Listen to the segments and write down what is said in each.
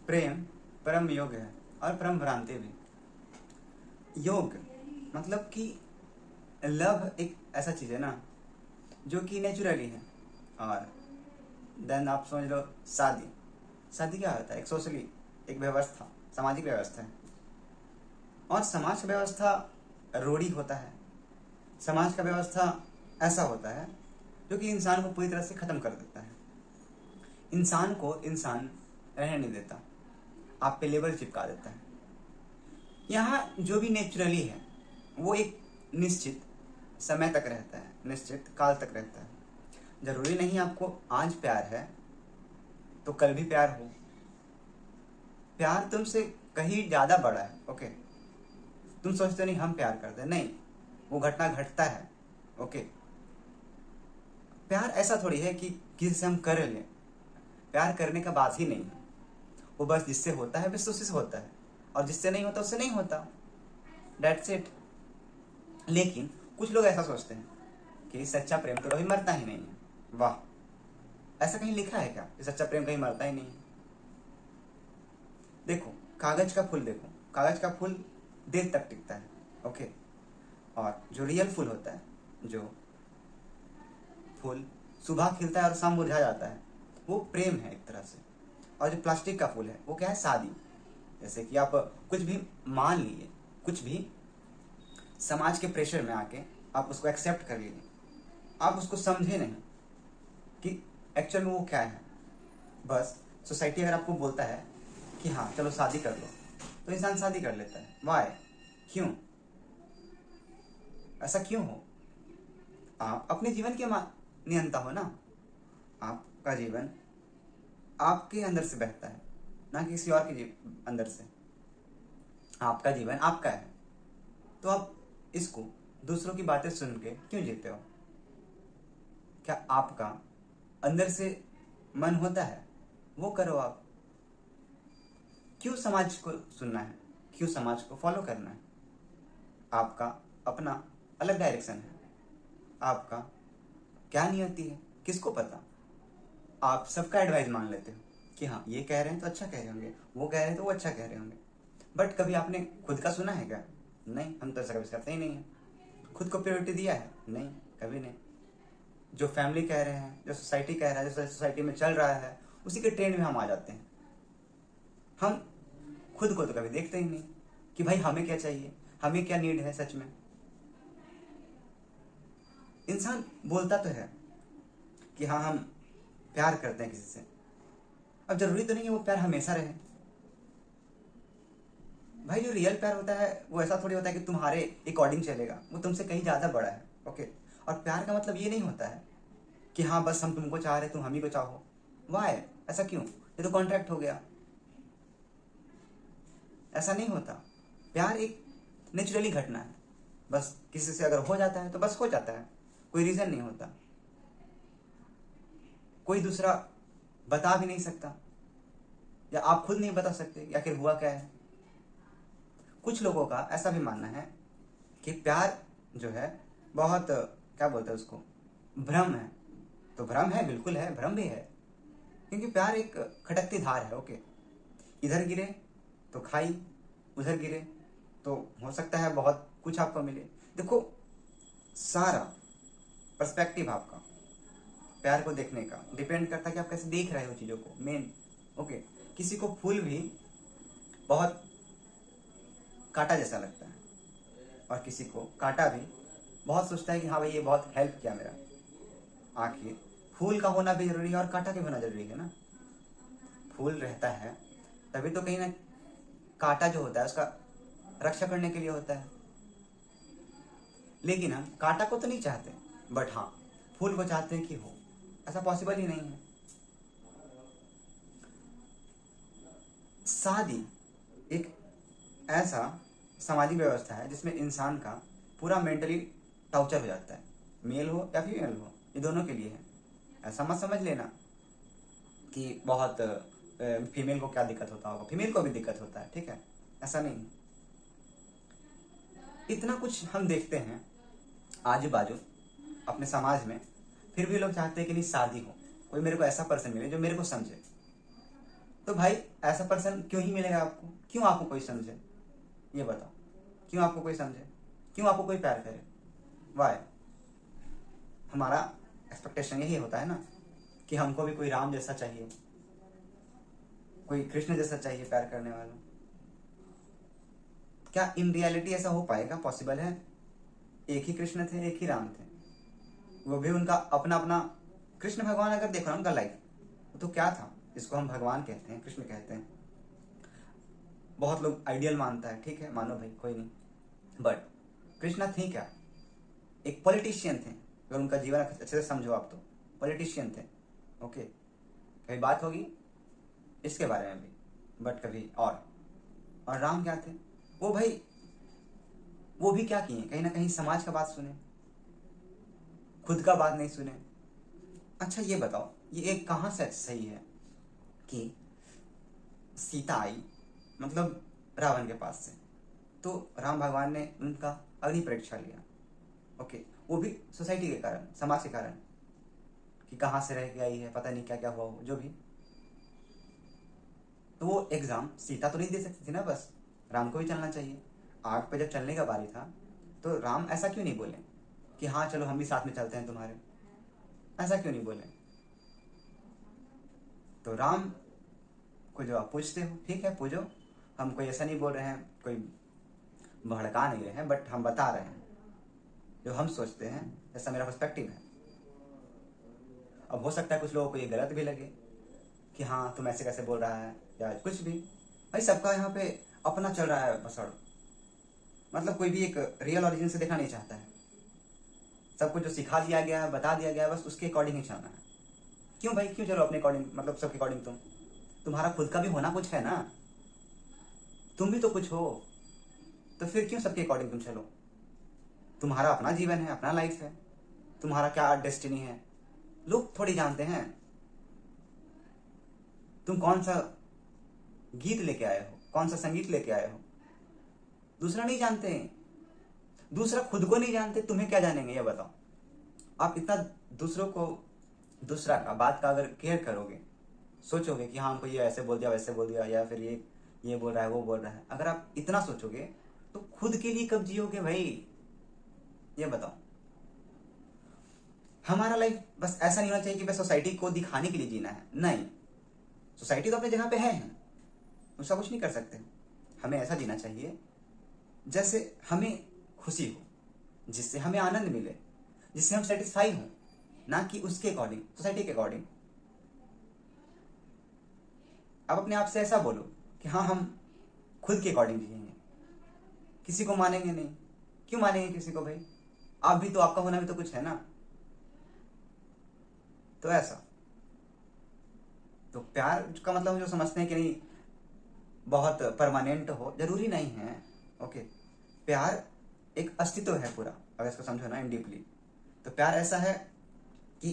प्रेम परम योग है और परम भ्रांति भी। योग मतलब कि लव एक ऐसा चीज़ है ना जो कि नेचुरली है। और देन आप समझ लो शादी। शादी क्या होता है? एक सोशली एक व्यवस्था, सामाजिक व्यवस्था है। और समाज का व्यवस्था रूढ़ी होता है। समाज का व्यवस्था ऐसा होता है जो कि इंसान को पूरी तरह से ख़त्म कर देता है। इंसान को इंसान रहने नहीं देता, आप पे लेबल चिपका देता है। यहाँ जो भी नेचुरली है वो एक निश्चित समय तक रहता है, निश्चित काल तक रहता है। जरूरी नहीं आपको आज प्यार है तो कल भी प्यार हो। प्यार तुमसे कहीं ज़्यादा बड़ा है। ओके, तुम सोचते नहीं हम प्यार करते, नहीं, वो घटना घटता है। ओके, प्यार ऐसा थोड़ी है कि किसी से हम कर लें। प्यार करने का बात ही नहीं है। वो बस जिससे होता है बस उसी से होता है, और जिससे नहीं होता उससे नहीं होता। That's it. लेकिन कुछ लोग ऐसा सोचते हैं कि सच्चा प्रेम तो कभी मरता ही नहीं है। वाह, ऐसा कहीं लिखा है क्या कि सच्चा प्रेम कहीं मरता ही नहीं है? देखो कागज का फूल, देखो कागज का फूल देर तक टिकता है। ओके, और जो रियल फूल होता है, जो फूल सुबह खिलता है और शाम मुरझा जाता है, वो प्रेम है एक तरह से। और जो प्लास्टिक का फूल है वो क्या है? शादी। जैसे कि आप कुछ भी मान लीजिए, कुछ भी समाज के प्रेशर में आके आप उसको एक्सेप्ट कर लीजिए, आप उसको समझे नहीं कि एक्चुअल में वो क्या है। बस सोसाइटी अगर आपको बोलता है कि हाँ चलो शादी कर लो, तो इंसान शादी कर लेता है। वाई? क्यों? ऐसा क्यों हो? आप अपने जीवन के नियंता हो ना। आपका जीवन आपके अंदर से बहता है, ना किसी और के अंदर से। आपका जीवन आपका है, तो आप इसको दूसरों की बातें सुन के क्यों जीते हो? क्या आपका अंदर से मन होता है वो करो आप। क्यों समाज को सुनना है? क्यों समाज को फॉलो करना है? आपका अपना अलग डायरेक्शन है। आपका क्या नियति है किसको पता? आप सबका एडवाइस मान लेते हो कि हाँ ये कह रहे हैं तो अच्छा कह रहे होंगे, वो कह रहे हैं तो वो अच्छा कह रहे होंगे। बट कभी आपने खुद का सुना है क्या? नहीं, हम तो ऐसा कभी करते ही नहीं है। खुद को प्रायोरिटी दिया है? नहीं, कभी नहीं। जो फैमिली कह रहे हैं, जो सोसाइटी कह रहा है, जो सोसाइटी में चल रहा है, उसी के ट्रेंड में हम आ जाते हैं। हम खुद को तो कभी देखते ही नहीं कि भाई हमें क्या चाहिए, हमें क्या नीड है सच में। इंसान बोलता तो है कि हाँ हम प्यार करते हैं किसी से, अब जरूरी तो नहीं है वो प्यार हमेशा रहे। भाई जो रियल प्यार होता है वो ऐसा थोड़ी होता है कि तुम्हारे अकॉर्डिंग चलेगा, वो तुमसे कहीं ज़्यादा बड़ा है। ओके, और प्यार का मतलब ये नहीं होता है कि हाँ बस हम तुमको चाह रहे तुम हम ही को चाहो। वाह, ऐसा क्यों? ये तो कॉन्ट्रैक्ट हो गया। ऐसा नहीं होता। प्यार एक नेचुरली घटना है। बस किसी से अगर हो जाता है तो बस हो जाता है, कोई रीज़न नहीं होता। कोई दूसरा बता भी नहीं सकता, या आप खुद नहीं बता सकते कि आखिर हुआ क्या है। कुछ लोगों का ऐसा भी मानना है कि प्यार जो है बहुत, क्या बोलते हैं उसको, भ्रम है। तो भ्रम है, बिल्कुल है, भ्रम भी है, क्योंकि प्यार एक खटकती धार है। ओके, इधर गिरे तो खाई, उधर गिरे तो हो सकता है बहुत कुछ आपको मिले। देखो सारा पर्सपेक्टिव आपका प्यार को देखने का डिपेंड करता है कि आप कैसे देख रहे हो चीज़ों को, मेन। ओके, किसी को फूल भी बहुत कांटा जैसा लगता है, और किसी को कांटा भी बहुत सोचता है कि हाँ भाई ये बहुत हेल्प किया मेरा। आखिर फूल का होना भी जरूरी है और कांटा का होना जरूरी है ना। फूल रहता है तभी तो कहीं ना कांटा जो होता है उसका रक्षा करने के लिए होता है। लेकिन हम कांटा को तो नहीं चाहते, बट हाँ फूल को चाहते हैं कि हो। ऐसा पॉसिबल ही नहीं है। शादी एक ऐसा सामाजिक व्यवस्था है जिसमें इंसान का पूरा मेंटली टॉर्चर हो जाता है। मेल हो या फीमेल हो, ये दोनों के लिए है। ऐसा मत समझ लेना कि बहुत फीमेल को क्या दिक्कत होता होगा, फीमेल को भी दिक्कत होता है, ठीक है, ऐसा नहीं। इतना कुछ हम देखते हैं आजू बाजू अपने समाज में, फिर भी लोग चाहते हैं कि नहीं शादी हो, कोई मेरे को ऐसा पर्सन मिले जो मेरे को समझे। तो भाई ऐसा पर्सन क्यों ही मिलेगा आपको? क्यों आपको कोई समझे? ये बताओ, क्यों आपको कोई समझे? क्यों आपको कोई प्यार करे? वाई? हमारा एक्सपेक्टेशन यही होता है ना कि हमको भी कोई राम जैसा चाहिए, कोई कृष्ण जैसा चाहिए प्यार करने वाला। क्या इन रियलिटी ऐसा हो पाएगा? पॉसिबल है? एक ही कृष्ण थे, एक ही राम थे, वो भी उनका अपना अपना। कृष्ण भगवान अगर देखो ना उनका लाइफ, तो क्या था? इसको हम भगवान कहते हैं, कृष्ण कहते हैं। बहुत लोग आइडियल मानता है, ठीक है, मानो भाई, कोई नहीं, बट कृष्णा थे क्या? एक पॉलिटिशियन थे। अगर उनका जीवन अच्छे से समझो आप, तो पॉलिटिशियन थे। ओके, कभी बात होगी इसके बारे में भी, बट कभी और राम क्या थे? वो भाई, वो भी क्या किए? कहीं ना कहीं समाज का बात सुने, खुद का बात नहीं सुने। अच्छा ये बताओ, ये एक कहाँ से सही है कि सीता आई, मतलब रावण के पास से, तो राम भगवान ने उनका अग्नि परीक्षा लिया। ओके, वो भी सोसाइटी के कारण, समाज के कारण, कि कहाँ से रह के आई है, पता नहीं क्या क्या हुआ हो, जो भी। तो वो एग्जाम सीता तो नहीं दे सकती थी ना, बस राम को भी चलना चाहिए। आग पे जब चलने का बारी था, तो राम ऐसा क्यों नहीं बोले कि हाँ चलो हम भी साथ में चलते हैं तुम्हारे? ऐसा क्यों नहीं बोले? तो राम को जो आप पूछते हो, ठीक है पूछो, हम कोई ऐसा नहीं बोल रहे हैं, कोई भड़का नहीं रहे हैं, बट हम बता रहे हैं जो हम सोचते हैं, ऐसा मेरा पर्सपेक्टिव है। अब हो सकता है कुछ लोगों को ये गलत भी लगे कि हाँ तुम ऐसे कैसे बोल रहा है, या कुछ भी। भाई सबका यहाँ पे अपना चल रहा है बसड़, मतलब कोई भी एक रियल ओरिजिन से देखना नहीं चाहता है। सबको जो सिखा दिया गया है, बता दिया गया है, बस उसके अकॉर्डिंग ही चलना है। क्यों भाई, क्यों चलो अपने अकॉर्डिंग, मतलब सबके अकॉर्डिंग? तुम्हारा खुद का भी होना कुछ है ना, तुम भी तो कुछ हो, तो फिर क्यों सबके अकॉर्डिंग तुम चलो? तुम्हारा अपना जीवन है, अपना लाइफ है, तुम्हारा क्या डेस्टिनी है, लोग थोड़ी जानते हैं। तुम कौन सा गीत लेके आए हो, कौन सा संगीत लेके आए हो, दूसरा नहीं जानते। दूसरा खुद को नहीं जानते, तुम्हें क्या जानेंगे? ये बताओ। आप इतना दूसरों को, दूसरा का बात का अगर केयर करोगे, सोचोगे कि हाँ हमको ये ऐसे बोल दिया, वैसे बोल दिया, या फिर ये बोल रहा है, वो बोल रहा है, अगर आप इतना सोचोगे तो खुद के लिए कब जियोगे भाई? ये बताओ। हमारा लाइफ बस ऐसा नहीं होना चाहिए कि बस सोसाइटी को दिखाने के लिए जीना है। नहीं, सोसाइटी तो अपनी जगह पे है, उसका कुछ नहीं कर सकते। हमें ऐसा जीना चाहिए जैसे हमें खुशी हो, जिससे हमें आनंद मिले, जिससे हम सेटिस्फाई हों, ना कि उसके अकॉर्डिंग, सोसाइटी के अकॉर्डिंग। अब अपने आप से ऐसा बोलो कि हाँ हम खुद के अकॉर्डिंग जिएंगे, किसी को मानेंगे नहीं। क्यों मानेंगे किसी को भाई? आप भी तो, आपका होना भी तो कुछ है ना। तो ऐसा, तो प्यार का मतलब जो समझते हैं कि नहीं बहुत परमानेंट हो, जरूरी नहीं है। ओके, प्यार एक अस्तित्व है पूरा, अगर इसको समझो ना इन डीपली, तो प्यार ऐसा है कि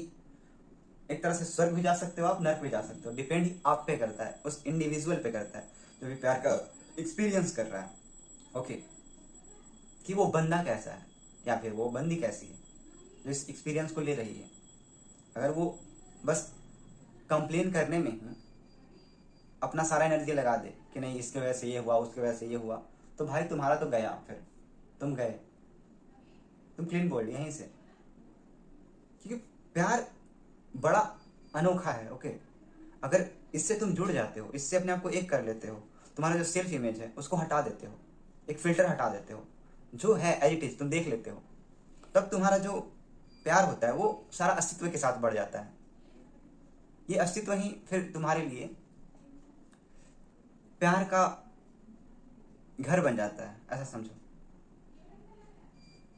एक तरह से स्वर्ग भी जा सकते हो आप, नर्क भी जा सकते हो, डिपेंड आप पे करता है, उस इंडिविजुअल पे करता है जो भी प्यार का एक्सपीरियंस कर रहा है। ओके, कि वो बंदा कैसा है या फिर वो बंदी कैसी है जो इस एक्सपीरियंस को ले रही है। अगर वो बस कंप्लेन करने में ही अपना सारा एनर्जी लगा दे कि नहीं इसके वजह से ये हुआ, उसके वजह से ये हुआ, तो भाई तुम्हारा तो गया, फिर तुम गए, तुम क्लीन बोल्ड यहीं से। क्योंकि प्यार बड़ा अनोखा है। ओके, अगर इससे तुम जुड़ जाते हो, इससे अपने आप को एक कर लेते हो, तुम्हारा जो सेल्फ इमेज है उसको हटा देते हो, एक फिल्टर हटा देते हो, जो है एज इट इज तुम देख लेते हो, तब तुम्हारा जो प्यार होता है वो सारा अस्तित्व के साथ बढ़ जाता है। ये अस्तित्व ही फिर तुम्हारे लिए प्यार का घर बन जाता है, ऐसा समझो।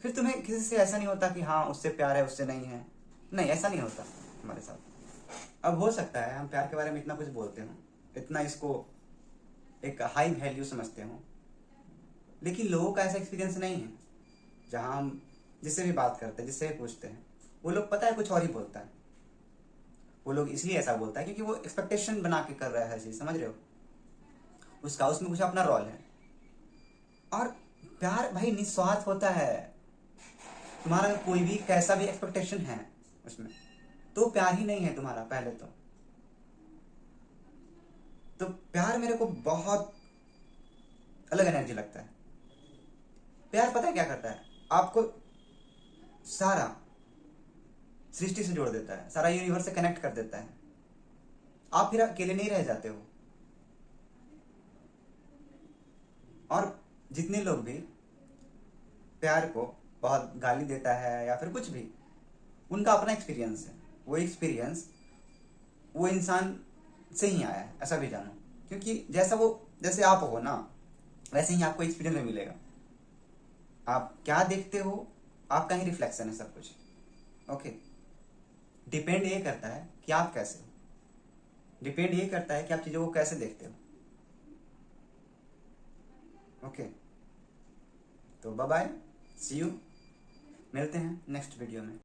फिर तुम्हें किसी से ऐसा नहीं होता कि हाँ उससे प्यार है उससे नहीं है, नहीं ऐसा नहीं होता हमारे साथ। अब हो सकता है हम प्यार के बारे में इतना कुछ बोलते हो, इतना इसको एक हाई वैल्यू समझते हो, लेकिन लोगों का ऐसा एक्सपीरियंस नहीं है। जहाँ हम जिससे भी बात करते हैं, जिससे भी पूछते हैं, वो लोग पता है कुछ और ही बोलता है। वो लोग इसलिए ऐसा बोलता है क्योंकि वो एक्सपेक्टेशन बना के कर रहा है हर चीज, समझ रहे हो, उसका उसमें कुछ अपना रोल है। और प्यार भाई निस्वार्थ होता है। तुम्हारा कोई भी कैसा भी एक्सपेक्टेशन है उसमें, तो प्यार ही नहीं है तुम्हारा। पहले तो तो प्यार मेरे को बहुत अलग एनर्जी लगता है। प्यार पता है क्या करता है, आपको सारा सृष्टि से जोड़ देता है, सारा यूनिवर्स से कनेक्ट कर देता है। आप फिर अकेले नहीं रह जाते हो। और जितने लोग भी प्यार को बहुत गाली देता है या फिर कुछ भी, उनका अपना एक्सपीरियंस है। वो एक्सपीरियंस वो इंसान से ही आया है, ऐसा भी जानो। क्योंकि जैसे आप हो ना, वैसे ही आपको एक्सपीरियंस में मिलेगा। आप क्या देखते हो, आपका ही रिफ्लेक्शन है सब कुछ। ओके। डिपेंड ये करता है कि आप कैसे हो, डिपेंड ये करता है कि आप चीज़ों को कैसे देखते हो। ओके, तो बाय बाय, सी यू, मिलते हैं नेक्स्ट वीडियो में।